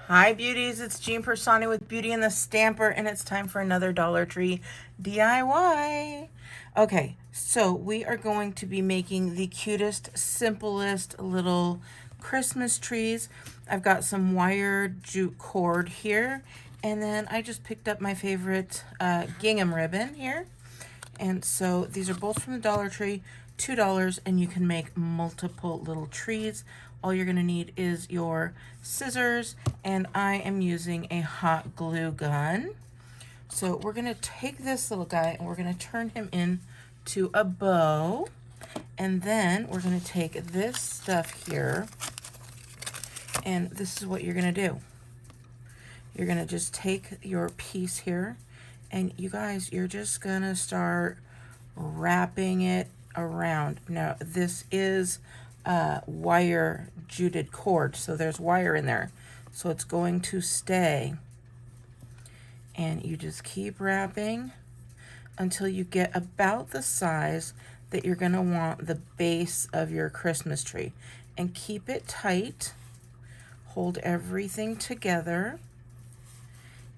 Hi beauties, it's Jean Piersanti with Beauty and the Stamper, and it's time for another Dollar Tree DIY. Okay, so we are going to be making the cutest, simplest little Christmas trees. I've got some wire jute cord here, and then I just picked up my favorite gingham ribbon here. And so these are both from the Dollar Tree, $2, and you can make multiple little trees. All you're gonna need is your scissors, and I am using a hot glue gun. So we're gonna take this little guy and we're gonna turn him into a bow. And then we're gonna take this stuff here, and this is what you're gonna do. You're gonna just take your piece here, and you guys, you're just gonna start wrapping it around. Now, this is wire jute cord, so there's wire in there, so it's going to stay. And you just keep wrapping until you get about the size that you're gonna want the base of your Christmas tree. And keep it tight. Hold everything together.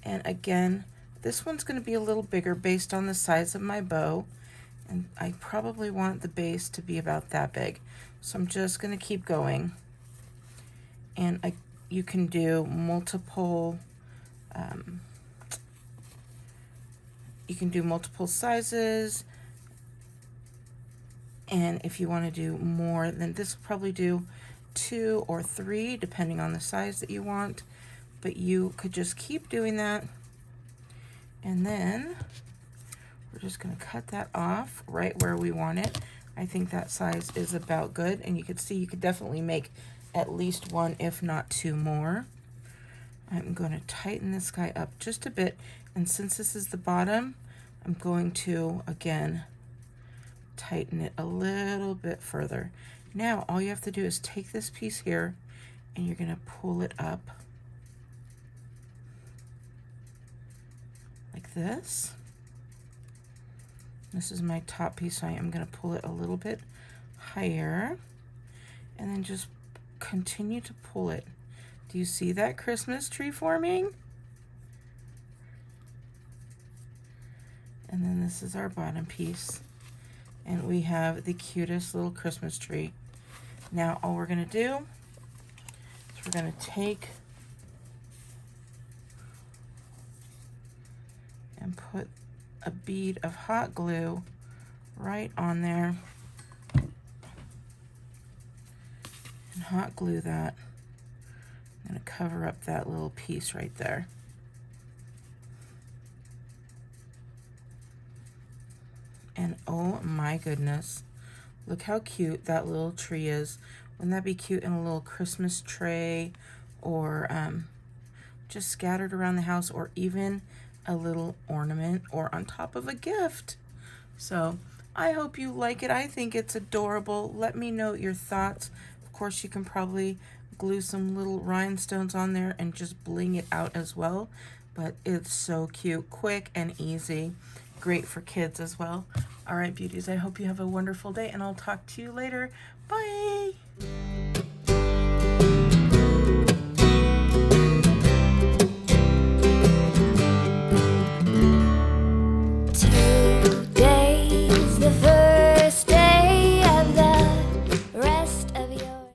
And again, this one's going to be a little bigger based on the size of my bow, and I probably want the base to be about that big. So I'm just going to keep going, and you can do multiple sizes, and if you want to do more, then this will probably do 2 or 3 depending on the size that you want, but you could just keep doing that. And then we're just going to cut that off right where we want it. I think that size is about good, and you can see you could definitely make at least 1 if not 2 more. I'm going to tighten this guy up just a bit, and since this is the bottom, I'm going to again tighten it a little bit further. Now all you have to do is take this piece here and you're going to pull it up like this. This is my top piece, so I am going to pull it a little bit higher, and then just continue to pull it. Do you see that Christmas tree forming? And then this is our bottom piece, and we have the cutest little Christmas tree. Now all we're going to do is we're going to take and put a bead of hot glue right on there and hot glue that. I'm going to cover up that little piece right there. And oh my goodness, look how cute that little tree is. Wouldn't that be cute in a little Christmas tray, or just scattered around the house, or even a little ornament or on top of a gift? So I hope you like it. I think it's adorable. Let me know your thoughts. Of course, you can probably glue some little rhinestones on there and just bling it out as well, but it's so cute, quick and easy, great for kids as well. All right beauties, I hope you have a wonderful day, and I'll talk to you later. Bye.